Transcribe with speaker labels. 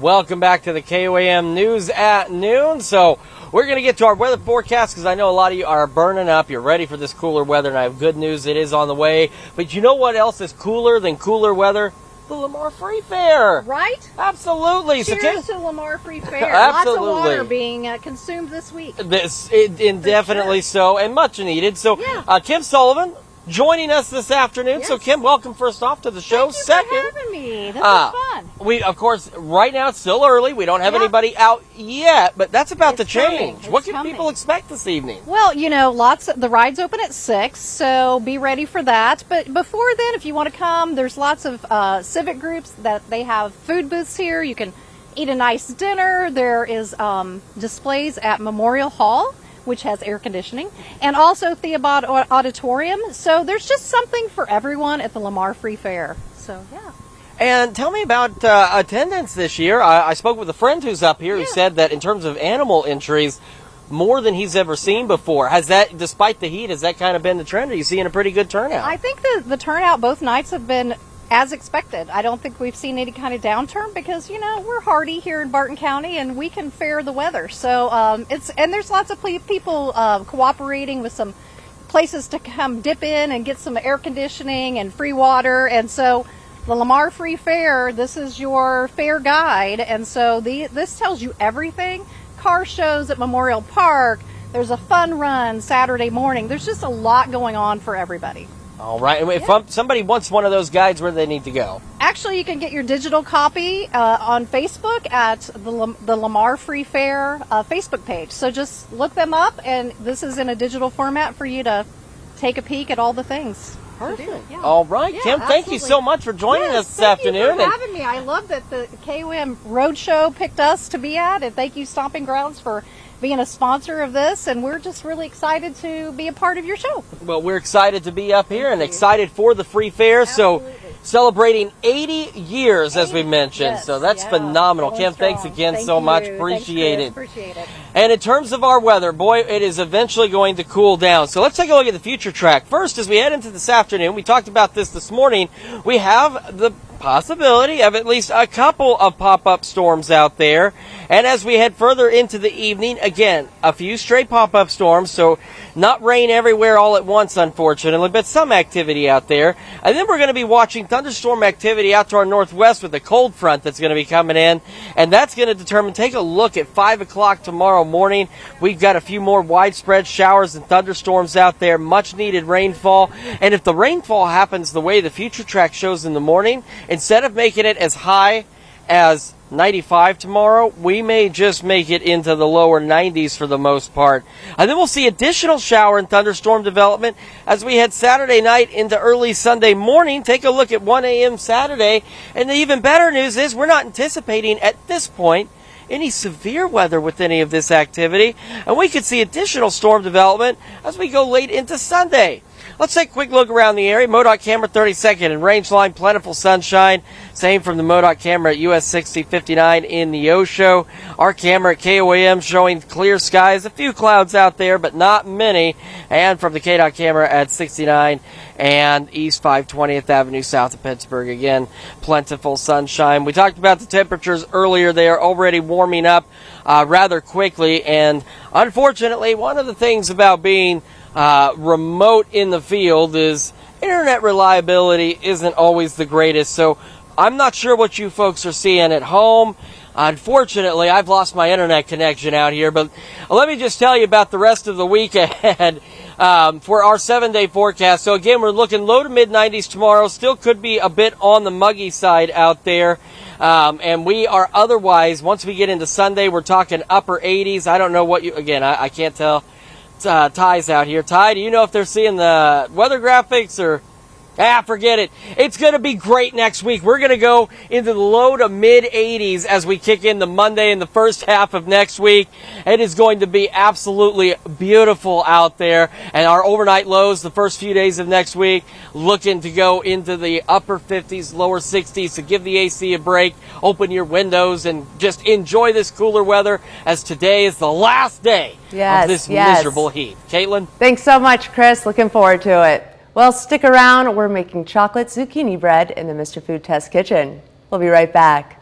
Speaker 1: Welcome back to the KOAM News at Noon. So we're going to get to our weather forecast because I know a lot of you are burning up. You're ready for this cooler weather, and I have good news. It is on the way. But you know what else is cooler than cooler weather? The Lamar Free Fair.
Speaker 2: Right?
Speaker 1: Absolutely.
Speaker 2: Cheers to Lamar Free Fair.
Speaker 1: Absolutely.
Speaker 2: Lots of water being consumed this week.
Speaker 1: Indefinitely so, and much needed. So Kim Sullivan joining us this afternoon.
Speaker 2: Yes.
Speaker 1: So Kim, welcome first off to the show.
Speaker 2: Thank you for having me. This is fun.
Speaker 1: We, of course, right now it's still early. We don't have anybody out yet, but that's about to change. What can people expect this evening?
Speaker 2: Well, you know, the rides open at 6, so be ready for that. But before then, if you want to come, there's lots of civic groups that they have food booths here. You can eat a nice dinner. There is displays at Memorial Hall, which has air conditioning, and also Theobald Auditorium. So there's just something for everyone at the Lamar Free Fair. So, yeah.
Speaker 1: And tell me about attendance this year. I spoke with a friend who's up here who said that in terms of animal entries, more than he's ever seen before. Has that, despite the heat, has that kind of been the trend? Are you seeing a pretty good turnout?
Speaker 2: I think the turnout both nights have been as expected. I don't think we've seen any kind of downturn because, you know, we're hardy here in Barton County and we can fare the weather. So and there's lots of people cooperating with some places to come dip in and get some air conditioning and free water. And so the Lamar Free Fair, this is your fair guide. And so this tells you everything. Car shows at Memorial Park. There's a fun run Saturday morning. There's just a lot going on for everybody.
Speaker 1: All right. And if somebody wants one of those guides, where do they need to go?
Speaker 2: Actually, you can get your digital copy on Facebook at the Lamar Free Fair Facebook page. So just look them up, and this is in a digital format for you to take a peek at all the things.
Speaker 1: Perfect. Yeah. All right, Kim, thank you so much for joining us this afternoon.
Speaker 2: Thank you for having me. I love that the KOAM Roadshow picked us to be at, and thank you, Stomping Grounds, for being a sponsor of this, and we're just really excited to be a part of your show.
Speaker 1: Well, we're excited to be up here and excited for the free fair.
Speaker 2: Absolutely.
Speaker 1: So celebrating 80 years, as we mentioned. So that's phenomenal. Kim, thanks again so much. Appreciate it.
Speaker 2: Appreciate it.
Speaker 1: And in terms of our weather, boy, it is eventually going to cool down. So let's take a look at the future track. First, as we head into this afternoon, we talked about this morning, we have the possibility of at least a couple of pop-up storms out there. And as we head further into the evening, again, a few stray pop-up storms, so not rain everywhere all at once, unfortunately, but some activity out there. And then we're going to be watching thunderstorm activity out to our northwest with a cold front that's going to be coming in, and that's going to determine, take a look at 5 o'clock tomorrow morning. We've got a few more widespread showers and thunderstorms out there, much needed rainfall. And if the rainfall happens the way the future track shows in the morning, instead of making it as high as 95 tomorrow, we may just make it into the lower 90s for the most part. And then we'll see additional shower and thunderstorm development as we head Saturday night into early Sunday morning. Take a look at 1 a.m. Saturday. And the even better news is we're not anticipating at this point any severe weather with any of this activity. And we could see additional storm development as we go late into Sunday. Let's take a quick look around the area. MoDOT camera 32nd and range line, plentiful sunshine. Same from the MoDOT camera at US 6059 in Neosho. Our camera at KOAM showing clear skies. A few clouds out there, but not many. And from the KDOT camera at 69 and East 520th Avenue south of Pittsburgh. Again, plentiful sunshine. We talked about the temperatures earlier. They are already warming up rather quickly. And unfortunately, one of the things about being remote in the field is internet reliability isn't always the greatest. So I'm not sure what you folks are seeing at home. Unfortunately, I've lost my internet connection out here, but let me just tell you about the rest of the week ahead for our 7-day forecast. So again, we're looking low to mid 90s tomorrow. Still could be a bit on the muggy side out there. And we are otherwise, once we get into Sunday, we're talking upper 80s. I don't know what I can't tell. Ty's out here. Ty, do you know if they're seeing the weather graphics or forget it. It's going to be great next week. We're going to go into the low to mid 80s as we kick in the Monday and the first half of next week. It is going to be absolutely beautiful out there. And our overnight lows the first few days of next week looking to go into the upper 50s, lower 60s. So give the AC a break, open your windows, and just enjoy this cooler weather as today is the last day of this miserable heat. Caitlin?
Speaker 3: Thanks so much, Chris. Looking forward to it. Well, stick around. We're making chocolate zucchini bread in the Mr. Food Test kitchen. We'll be right back.